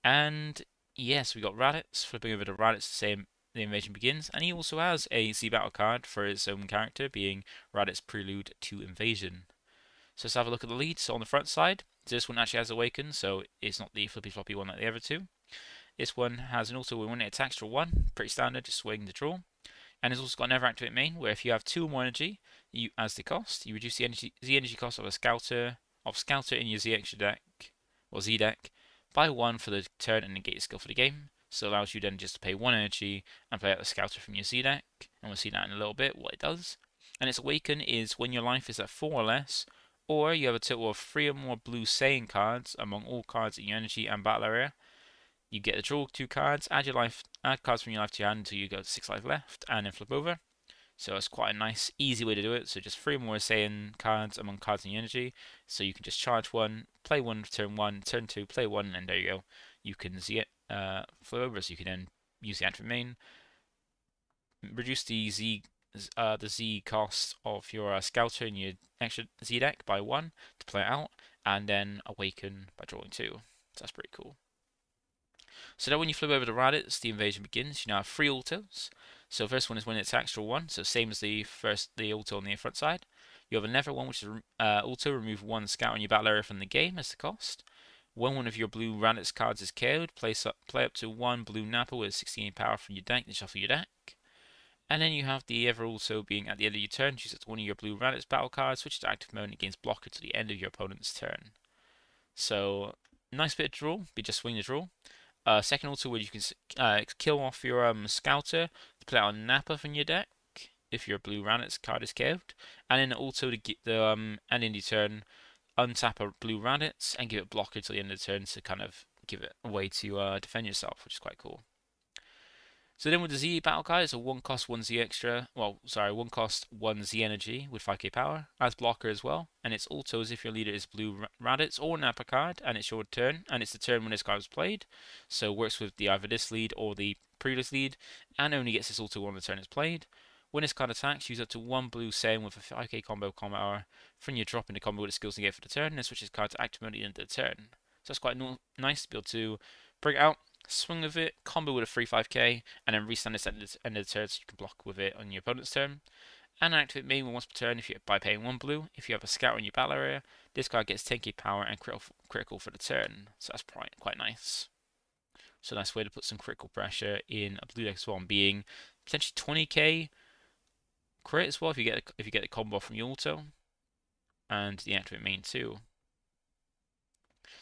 And yes, we got Raditz flipping over to Raditz to say the invasion begins, and he also has a Z Battle card for his own character, being Raditz Prelude to Invasion. So let's have a look at the lead. So on the front side, this one actually has Awaken, so it's not the flippy floppy one like the other 2. This one has an auto when it attacks for 1, pretty standard, just swing the draw. And it's also got an Never Activate main, where if you have 2 or more energy, you as the cost, you reduce the energy cost of a Scouter in your Z extra deck or Z deck by 1 for the turn and negate your skill for the game. So it allows you then just to pay 1 energy and play out the Scouter from your Z deck, and we'll see that in a little bit what it does. And its Awaken is when your life is at 4 or less, or you have a total of 3 or more blue Saiyan cards among all cards in your energy and battle area. You get to draw 2 cards, add cards from your life to your hand until you go to 6 life left, and then flip over. So it's quite a nice, easy way to do it. So just 3 more Saiyan cards among cards in your energy. So you can just charge 1, play 1 turn 1, turn 2, play 1, and there you go. You can Z it, flip over, so you can then use the activate main, reduce the Z cost of your Scouter in your extra Z deck by 1 to play it out, and then Awaken by drawing 2. So that's pretty cool. So now when you flip over to Raditz, the invasion begins. You now have 3 autos. So first one is when it attacks, draw 1. So same as the auto on the front side. You have another one which is auto, remove 1 scout in your battle area from the game as the cost. When one of your blue Raditz cards is KO'd, play up to 1 blue Nappa with 16 power from your deck and shuffle your deck. And then you have the Ever also being at the end of your turn, choose one of your blue Raditz battle cards, switch to active mode and gains blocker to the end of your opponent's turn. So nice bit of draw, be just swing the draw. Second auto where you can kill off your Scouter to play out a Nappa from your deck if your blue Raditz card is KO'd, and then also to get the end of your turn, untap a blue Raditz and give it blocker till the end of the turn to kind of give it a way to defend yourself, which is quite cool. So then with the Z battle card, it's a 1 cost 1 Z extra. Well, sorry, 1 cost 1 Z energy with 5k power as blocker as well. And it's also as if your leader is blue Raditz or Nappa card, and it's your turn, and it's the turn when this card was played. So it works with either this lead or the previous lead, and only gets this auto when the turn is played. When this card attacks, use up to 1 blue Saiyan with a 5k combo hour from your drop in the combo with the skills to get for the turn, and switches card to active mode at the end of the turn. So that's quite nice to be able to bring it out, swing with it, combo with a 3-5k, and then restand this at the end of the turn so you can block with it on your opponent's turn. And activate main once per turn by paying 1 blue. If you have a scout in your battle area, this card gets 10k power and critical for the turn. So that's quite nice. So nice way to put some critical pressure in a blue deck as well, being potentially 20k crit as well if you get the combo from your auto, and the activate main too.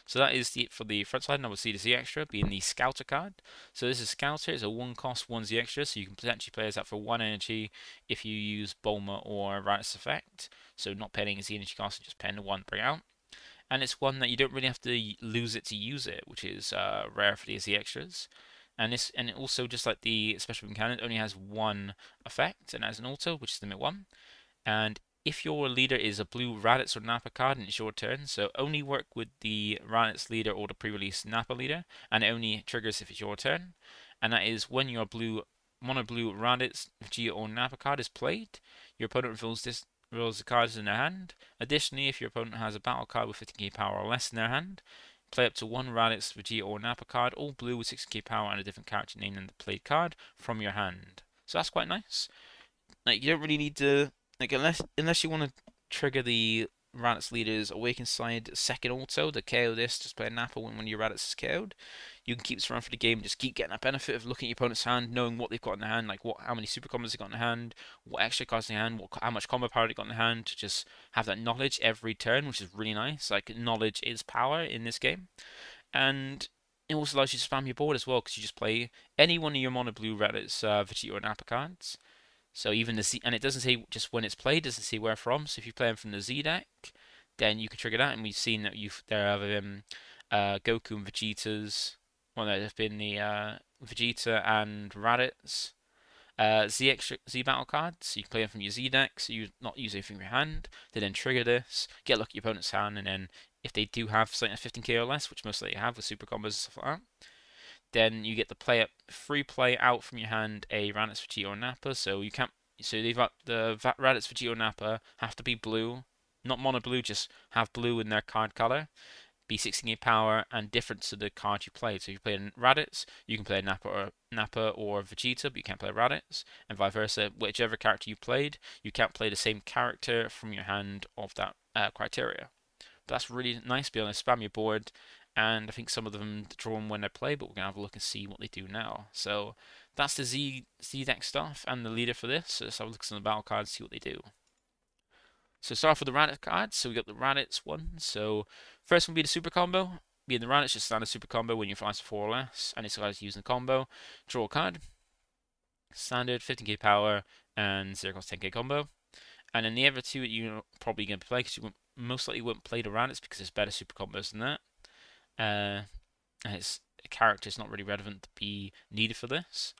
So that is for the front side, and I will see the Z extra being the Scouter card. So this is Scouter, it's a 1 cost 1 Z extra, so you can potentially play this out for 1 energy if you use Bulma or Raditz effect. So not paying Z energy cost, just paying the 1 to bring out. And it's one that you don't really have to lose it to use it, which is rare for the Z extras. And it also, just like the Special Beam Cannon, only has 1 effect, and has an auto, which is limit 1. And if your leader is a blue Raditz or Nappa card and it's your turn, so only work with the Raditz leader or the pre-release Nappa leader, and it only triggers if it's your turn. And that is when your mono blue Raditz, Vegeta or Nappa card is played, your opponent reveals the cards in their hand. Additionally, if your opponent has a battle card with 15k power or less in their hand, play up to one Raditz, Vegeta or Nappa card, all blue with 60k power and a different character name than the played card, from your hand. So that's quite nice. Like, you don't really need to, like, unless you want to trigger the Raditz leader's Awaken side second auto to KO this, just play a Nappa when your Raditz is KO'd. You can keep this around for the game, just keep getting that benefit of looking at your opponent's hand, knowing what they've got in their hand, like how many super combos they've got in their hand, what extra cards in their hand, how much combo power they've got in their hand, to just have that knowledge every turn, which is really nice. Like, knowledge is power in this game. And it also allows you to spam your board as well, because you just play any one of your mono blue Raditz, Vegeta or Nappa cards. So even the Z, and it doesn't say just when it's played, doesn't say where from. So if you play them from the Z deck, then you can trigger that. And we've seen that there have Goku and Vegeta's. Well, there have been the Vegeta and Raditz Z battle cards. So you can play them from your Z deck, so you not use anything from your hand. They then trigger this, get a look at your opponent's hand, and then if they do have something at 15k or less, which most likely have with super combos and stuff like that, then you get the free play out from your hand a Raditz, Vegeta or Nappa. So you can't. So the Raditz, Vegeta or Nappa have to be blue, not mono blue. Just have blue in their card color, be 16 power, and different to the card you played. So if you play a Raditz, you can play a Nappa or Vegeta, but you can't play Raditz, and vice versa. Whichever character you played, you can't play the same character from your hand of that criteria. But that's really nice. Be able to spam your board. And I think some of them draw them when they play, but we're going to have a look and see what they do now. So that's the Z deck stuff and the leader for this. So let's have a look at some of the battle cards, see what they do. So start off with the Raditz cards. So we got the Raditz one. So first one will be the super combo. Being the Raditz, just standard super combo when you fly to 4 or less, and it's guys using the combo. Draw a card. Standard 15k power and 0 cost 10k combo. And then the other two that you're probably going to play, because you most likely won't play the Raditz because there's better super combos than that. And its character is not really relevant to be needed for this.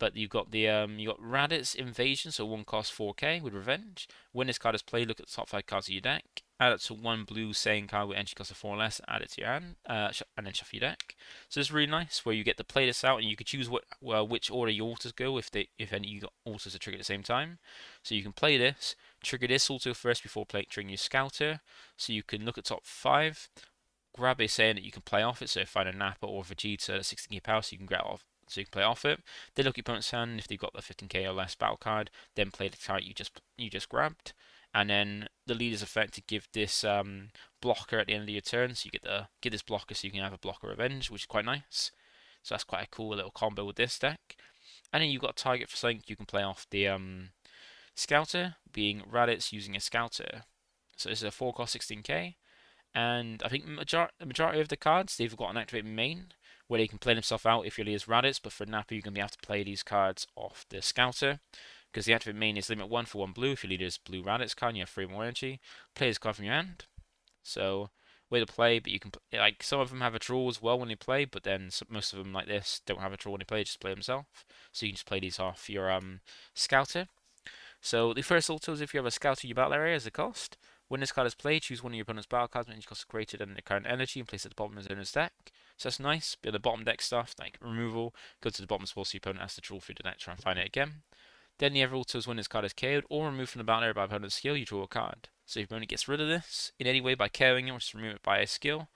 But you've got the you got Raditz Invasion, so one cost 4k with Revenge. When this card is played, look at the top 5 cards of your deck. Add it to one blue Saiyan card with entry cost of 4 or less. Add it to your hand, and then shuffle your deck. So it's really nice where you get to play this out, and you can choose which order your autos go if any you got autos are triggered at the same time. So you can play this, trigger this auto first before triggering your Scouter. So you can look at top 5. Grab a Saiyan that you can play off it, so find a Nappa or Vegeta 16k power, so you can grab off, so you can play off it. Then look at your opponent's hand. If they've got the 15k or less battle card, then play the card you just grabbed. And then the leader's effect to give this blocker at the end of your turn, so you get this blocker, so you can have a blocker revenge, which is quite nice. So that's quite a cool little combo with this deck. And then you've got a target for something you can play off the Scouter, being Raditz using a Scouter. So this is a 4 cost 16k. And I think the majority of the cards, they've got an activated main where they can play themselves out if your leader's Raditz, but for Nappa you're going to be able to play these cards off the Scouter, because the activated main is limit 1 for 1 blue. If your leader's blue Raditz card and you have 3 more energy, play this card from your hand. So, way to play, but you can, like, some of them have a draw as well when they play, but then most of them, like this, don't have a draw when they play, just play themselves. So you can just play these off your Scouter. So the first auto is if you have a Scouter in your battle area as a cost. When this card is played, choose one of your opponent's battle cards when each cost is greater than the current energy and place it at the bottom of his owner's deck. So that's nice. Bit of the bottom deck stuff, like removal, go to the bottom spot so your opponent has to draw through the deck to try and find it again. Then the other auto is when this card is KO'd or removed from the battle area by opponent's skill, you draw a card. So if your opponent gets rid of this in any way by KOing it or just remove it by a skill,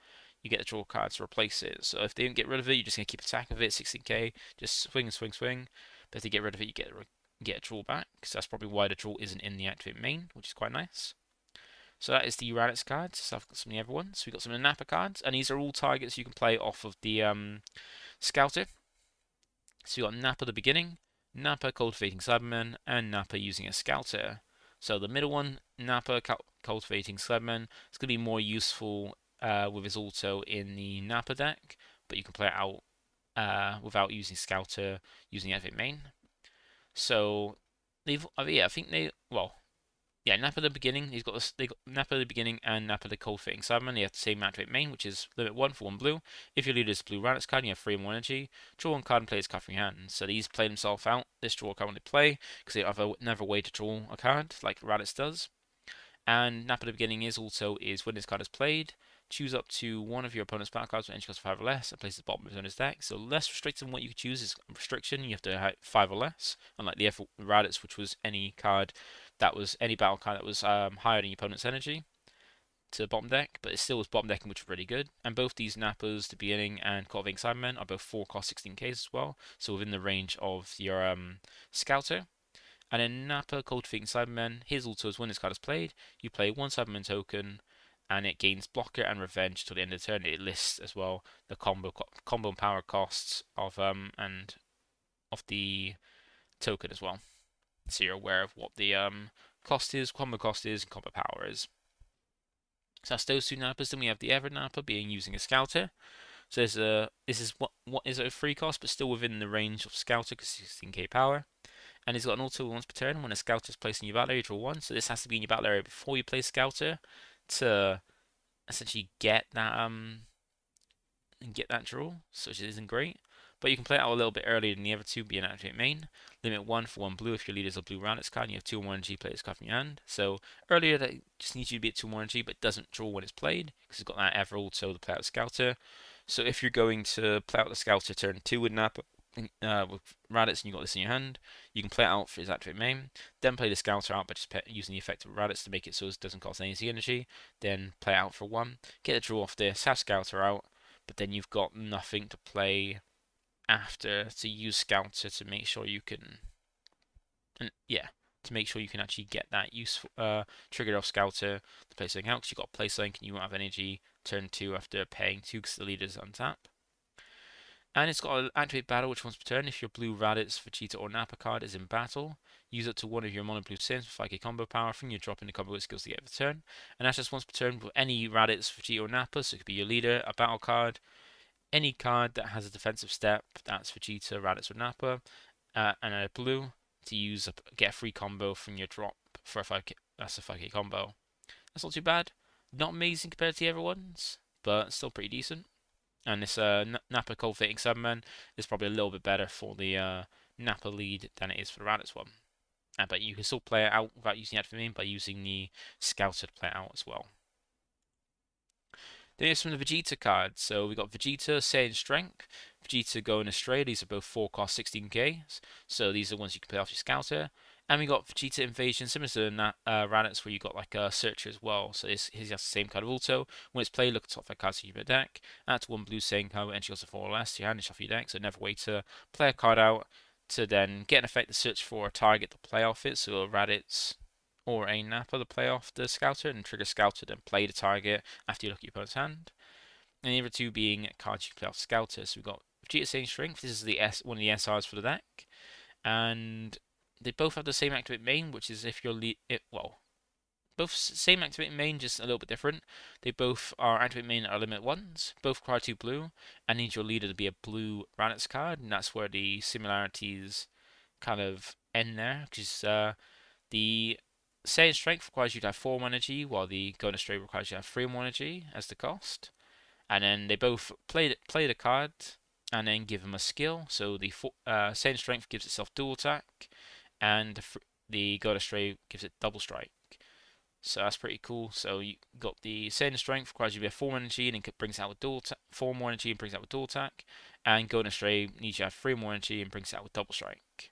you get to draw a card to replace it. So if they don't get rid of it, you're just going to keep attacking with it, 16k, just swing and swing, swing. But if they get rid of it, you get a draw back. So that's probably why the draw isn't in the activate main, which is quite nice. So that is the Raditz cards. So I've got some of the other ones. So we've got some of the Nappa cards, and these are all targets you can play off of the Scouter. So you've got Nappa at the beginning, Nappa Cultivating Cyberman, and Nappa using a Scouter. So the middle one, Nappa Cultivating Cyberman, it's going to be more useful with his auto in the Nappa deck, but you can play it out without using Scouter, using the activate main. So I think Yeah, Nap at the beginning. They got Nap at the beginning and Nap at the cold fitting Cyberman. They have the same activate main, which is limit 1 for 1 blue. If your leader is blue Raditz card, you have 3 more energy. Draw 1 card and play this card from your hand. So these play themselves out. This draw a card when they play because they have never way to draw a card like Raditz does. And Nap at the beginning is when this card is played, choose up to one of your opponent's battle cards with entry cost 5 or less and place it at the bottom of his opponent's deck. So less restricted than what you could choose is restriction. You have to have 5 or less, unlike the other Raditz, which was any battle card that was higher than your opponent's energy to bottom deck, but it still was bottom decking, which was really good. And both these Nappas, the beginning and Cultivating Cybermen, are both 4 cost 16Ks as well, so within the range of your Scouter. And then Nappa, Cultivating Cybermen, his also is when this card is played, you play 1 Cyberman token, and it gains blocker and revenge till the end of the turn. It lists as well the combo and power costs of the token as well, so you're aware of what the cost is, combo cost is, and combo power is. So that's those two Nappas. Then we have the other Nappa being using a Scouter. So this is what is a free cost, but still within the range of Scouter because 16k power. And he's got an auto once per turn. When a Scouter is placed in your battle area, you draw 1. So this has to be in your battle area before you play Scouter to essentially get that draw, so which isn't great. But you can play it out a little bit earlier than the other two, being activate main. Limit 1 for 1 blue if your leader is a blue Raditz card and you have 2 more energy, play this card from your hand. So earlier that just needs you to be at 2 more energy, but doesn't draw when it's played, because it's got that ever auto to play out Scouter. So if you're going to play out the Scouter turn 2 with Nappa, with Raditz and you got this in your hand, you can play it out for his activate main, then play the Scouter out by just using the effect of Raditz to make it so it doesn't cost any energy, then play it out for 1, get a draw off this, have Scouter out, but then you've got nothing to play after to use Scouter to make sure you can, to make sure you can actually get that useful triggered off Scouter to play something else. You've got to play something and you won't have energy turn 2 after paying 2 because the leader's untap. And it's got an activate battle which once per turn, if your blue Raditz, Vegeta or Nappa card is in battle, use it to one of your mono blue Sims with 5k combo power from your drop in the combo with skills to get the turn. And that's just once per turn with any Raditz, Vegeta or Nappa, so it could be your leader, a battle card, any card that has a defensive step, that's Vegeta, Raditz or Nappa, and a blue to use get a free combo from your drop for a 5k, that's a 5k combo. That's not too bad. Not amazing compared to the other ones, but still pretty decent. And this Nappa Cultivating Cyberman is probably a little bit better for the Nappa lead than it is for the Raditz one. But you can still play it out without using the active main by using the Scouter to play it out as well. Then here's from the Vegeta cards. So we got Vegeta, Saiyan Strength, Vegeta Going Astray. These are both 4 cost 16k. So these are the ones you can play off your Scouter. And we got Vegeta Invasion, similar to Raditz, where you got like a Searcher as well. So this has the same kind of auto. When it's played, look at the top 5 cards of your deck. Add 1 blue Saiyan card with entry cost of 4 or less to your hand and shuffle your deck. So never wait to play a card out to then get an effect to search for a target to play off it. So a Raditz or a Nappa to play off the Scouter and trigger Scouter, then play the target after you look at your opponent's hand. And the other two being cards you can play off Scouter. So we've got Vegeta Saiyan Strength. This is the one of the SRs for the deck. And they both have the same activate main, which is if you're both same activate main, just a little bit different. They both are activate main are limit 1s, both require 2 blue, and need your leader to be a blue Raditz card, and that's where the similarities kind of end there, because the Saiyan Strength requires you to have 4 more energy, while the Going Astray requires you to have 3 more energy as the cost. And then they both play the card and then give them a skill. So the Saiyan Strength gives itself dual attack, and the Going Astray gives it double strike. So that's pretty cool. So you got the Saiyan Strength requires you to have 4 energy and it brings it out with 4 more energy and brings it out with dual attack. And Going Astray needs you to have 3 more energy and brings it out with double strike.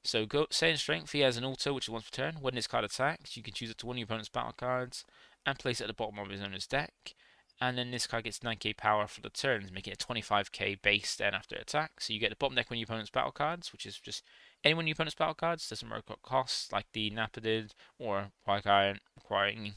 So Saiyan Strength, he has an auto which is once per turn. When this card attacks, you can choose it to one of your opponent's battle cards and place it at the bottom of his owner's deck. And then this card gets 9k power for the turns, making it a 25k base then after attack. So you get the bottom deck when your opponent's battle cards, which is just any one of your opponent's battle cards, doesn't matter what costs, like the Nappa did, or requiring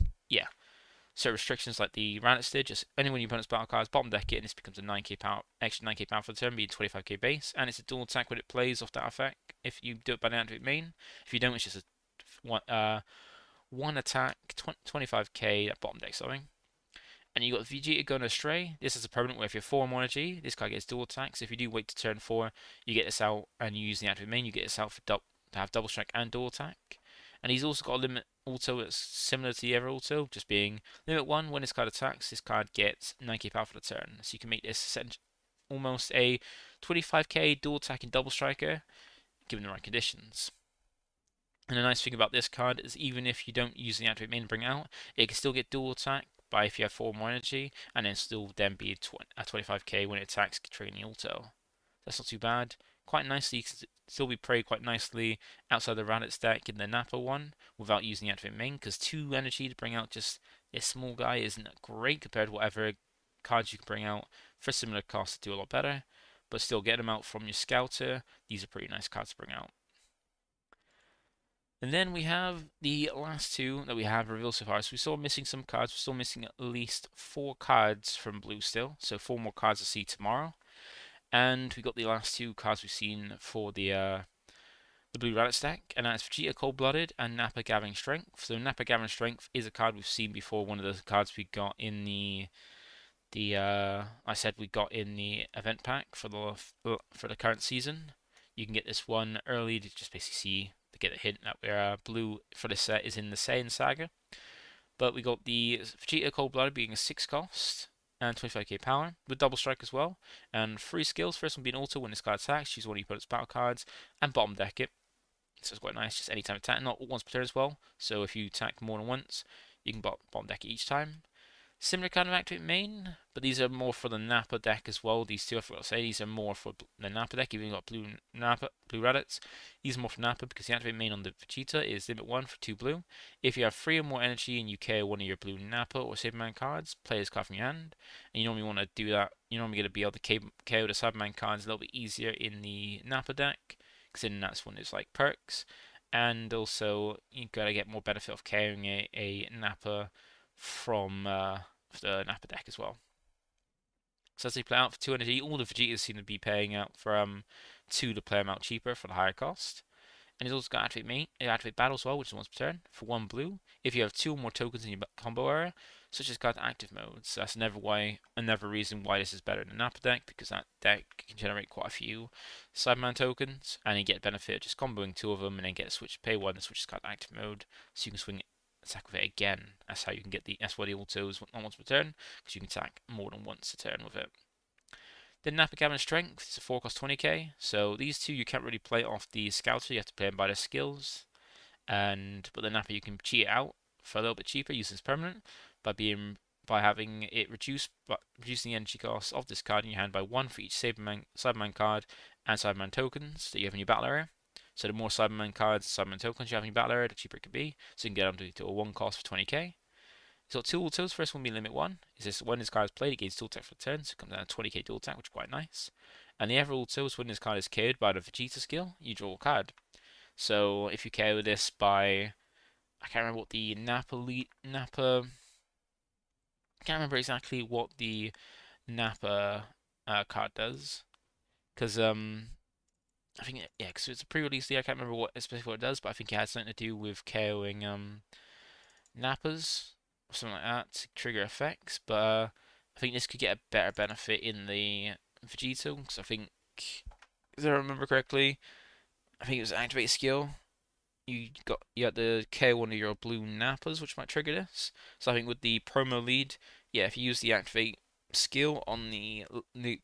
certain restrictions like the Raditz did. Just any one of your opponent's battle cards, bottom deck it, and this becomes a 9k power, extra 9k power for the turn, being 25k base. And it's a dual attack when it plays off that effect. If you do it by the activate main, if you don't, it's just a one attack, 25k at bottom deck, sorry. And you got Vegeta Going Astray. This is a permanent where if you're 4 more energy, this card gets dual attacks. If you do wait to turn 4, you get this out and you use the active main, you get this out for to have double strike and dual attack. And he's also got a limit auto that's similar to the other auto, just being limit 1, when this card attacks, this card gets 9k power for the turn. So you can make this almost a 25k dual attacking double striker, given the right conditions. And the nice thing about this card is even if you don't use the activate main to bring it out, it can still get dual attack by if you have 4 more energy, and then still then be a 25k when it attacks, triggering the auto. That's not too bad. Quite nicely, you can still be prayed quite nicely outside the Raditz deck in the Napa one without using the activate main, because 2 energy to bring out just this small guy isn't great compared to whatever cards you can bring out for similar costs to do a lot better. But still, get them out from your Scouter. These are pretty nice cards to bring out. And then we have the last 2 that we have revealed so far. So we're still missing some cards. We're still missing at least 4 cards from blue still. So 4 more cards to see tomorrow. And we got the last 2 cards we've seen for the blue Raditz deck, and that's Vegeta Cold-Blooded and Nappa Gathering Strength. So Nappa Gathering Strength is a card we've seen before. One of the cards we got in the I said we got in the event pack for the current season. You can get this one early to just basically see to get a hint that we're blue for this set is in the Saiyan Saga. But we got the Vegeta Cold-Blooded being a 6 cost and 25k power with double strike as well, and 3 skills. First one being auto when this card attacks, choose one of your opponent's battle cards and bottom deck it. So it's quite nice, just anytime attack, not once per turn as well. So if you attack more than once, you can bottom deck it each time. Similar kind of activate main, but these are more for the Nappa deck as well. These 2, I forgot to say, these are more for the Nappa deck. You've even got blue Raditz. These are more for Nappa because the activate main on the Vegeta is limit 1 for 2 blue. If you have 3 or more energy and you KO one of your blue Nappa or Cyberman cards, play this card from your hand. And you normally want to do that. You're normally going to be able to KO the Cyberman cards a little bit easier in the Nappa deck, because then that's when it's like perks. And also, you got to get more benefit of KOing a Nappa from the Nappa deck as well. So as they play out for 2 energy, all the Vegetas seem to be paying out for 2 to play them out cheaper for the higher cost. And he's also got activate battle as well, which is once per turn for 1 blue. If you have 2 or more tokens in your combo area, such as got active mode. So that's another reason why this is better than the Nappa deck, because that deck can generate quite a few Cyberman tokens, and you get benefit of just comboing 2 of them, and then get a switch pay 1, which is got active mode, so you can swing attack with it again. That's how you can get that's why the auto is not once per turn, because you can attack more than once a turn with it. Then Nappa Gathering Strength, it's a 4 cost 20k, so these 2 you can't really play off the Scouter, you have to play them by their skills. But the Nappa you can cheat it out for a little bit cheaper, using this permanent, by having it reducing the energy cost of this card in your hand by 1 for each Cyberman card and Cyberman tokens that you have in your battle area. So the more Cyberman cards and Cyberman tokens you have in your battle area, the cheaper it can be. So you can get them to a 1 cost for 20k. So 2 autos. First one will be limit 1. Is this when this card is played, it gains dual attack for the turn, so it comes down to 20k dual attack, which is quite nice. And the other auto is when this card is KO'd by the Vegeta skill, you draw a card. So if you KO this by, I can't remember what the Nappa. I can't remember exactly what the Nappa card does, because I think because it's a pre-release deal. I can't remember especially what it does, but I think it has something to do with KOing Nappas or something like that to trigger effects. But I think this could get a better benefit in the Vegeta, because I think, if I remember correctly, I think it was activate skill. You had to KO one of your blue Nappas, which might trigger this. So I think with the promo lead, yeah, if you use the activate skill on the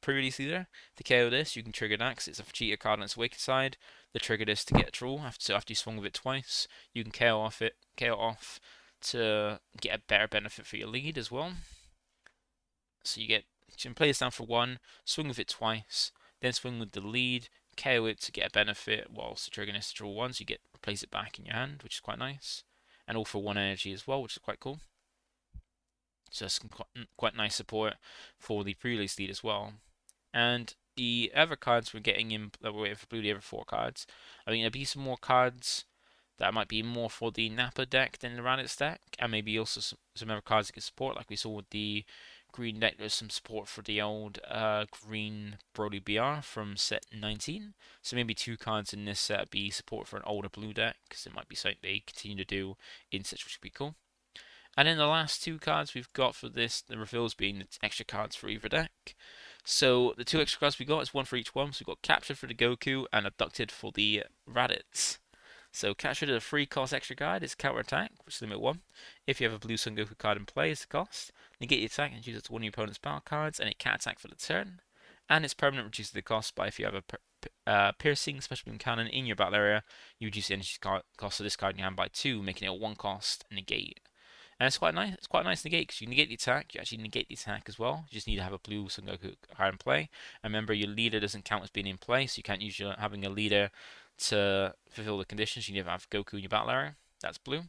pre-release leader to KO this, you can trigger that because it's a Vegeta card on its Awaken side. The trigger this to get a draw. So after you swung with it twice, you can KO off to get a better benefit for your lead as well. So you can play this down for 1, swing with it twice, then swing with the lead, KO it to get a benefit whilst triggering this to draw 1, so you place it back in your hand, which is quite nice. And all for 1 energy as well, which is quite cool. So that's quite nice support for the pre-release lead as well. And the other cards we're getting in that we're waiting for blue, the other 4 cards, I think there'll be some more cards that might be more for the Nappa deck than the Raditz deck, and maybe also some other cards that can support, like we saw with the green deck. There's some support for the old green Brody BR from set 19. So maybe 2 cards in this set be support for an older blue deck, because it might be something they continue to do in sets, which would be cool. And then the last 2 cards we've got for this, the reveals being the extra cards for either deck. So the 2 extra cards we got is 1 for each one. So we've got Captured for the Goku and Abducted for the Raditz. So catch rid of the free cost extra card is counter attack, which is limit 1. If you have a blue Son Goku card in play, is the cost. Negate the attack and use it to one of your opponent's battle cards, and it can't attack for the turn. And its permanent reduces the cost by if you have a piercing special beam cannon in your battle area, you reduce the energy cost of this card in your hand by 2, making it a 1 cost negate. And it's quite nice. It's quite a nice negate because you negate the attack. You actually negate the attack as well. You just need to have a blue Son Goku card in play. And remember, your leader doesn't count as being in play, so you can't use your having a leader to fulfill the conditions. You need to have Goku in your battle area. That's blue.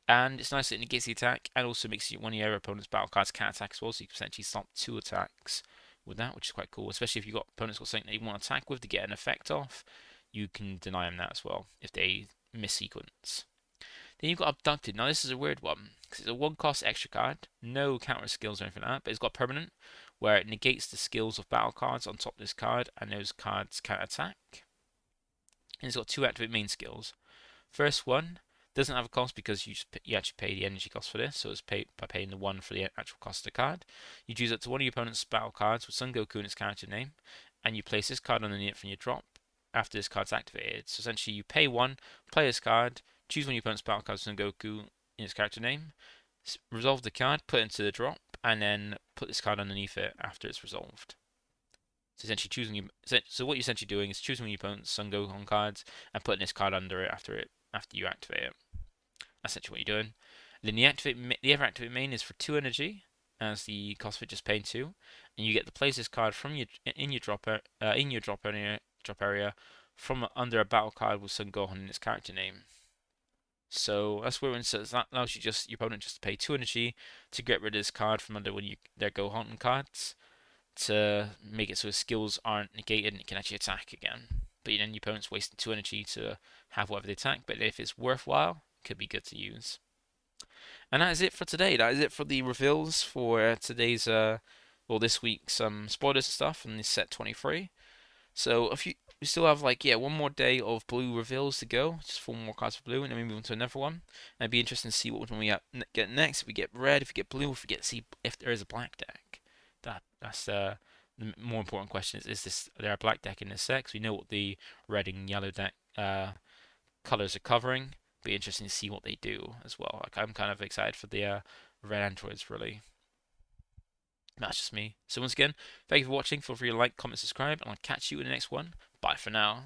And it's nice that it negates the attack and also makes one of your opponent's battle cards can't attack as well, so you can potentially stop 2 attacks with that, which is quite cool. Especially if you've got opponents got something they want to attack with to get an effect off, you can deny them that as well if they miss sequence. Then you've got Abducted. Now this is a weird one because it's a 1 cost extra card, no counter skills or anything like that, but it's got permanent where it negates the skills of battle cards on top of this card, and those cards can't attack. And it's got 2 activate main skills. First one doesn't have a cost because you actually pay the energy cost for this, so it's paid by paying the 1 for the actual cost of the card. You choose it to one of your opponent's battle cards with Son Goku in its character name, and you place this card underneath it from your drop after this card's activated. So essentially you pay 1, play this card, choose one of your opponent's battle cards with Son Goku in its character name, resolve the card, put it into the drop, and then put this card underneath it after it's resolved. So essentially so what you're essentially doing is choosing one of your opponent's Son Goku cards and putting this card under it after you activate it. That's essentially what you're doing. And then the ever activate main is for 2 energy, as the cost of it just paying 2, and you get to place this card from in your drop area from under a battle card with Son Gohan in its character name. So that's where that allows your opponent just to pay 2 energy to get rid of this card from under their Gohan cards to make it so his skills aren't negated and it can actually attack again. But then your opponent's wasting 2 energy to have whatever they attack, but if it's worthwhile, it could be good to use. And that is it for today. That is it for the reveals for today's, this week's spoilers and stuff in this set 23. So we still have one more day of blue reveals to go, just 4 more cards for blue, and then we move on to another one. And it'd be interesting to see what one we get next. If we get red, if we get blue, if we get if there is a black deck. That's the more important question: is there a black deck in this set? Because we know what the red and yellow deck colors are covering. Be interesting to see what they do as well. I'm kind of excited for the red androids, really. That's just me. So once again, thank you for watching. Feel free to like, comment, subscribe, and I'll catch you in the next one. Bye for now.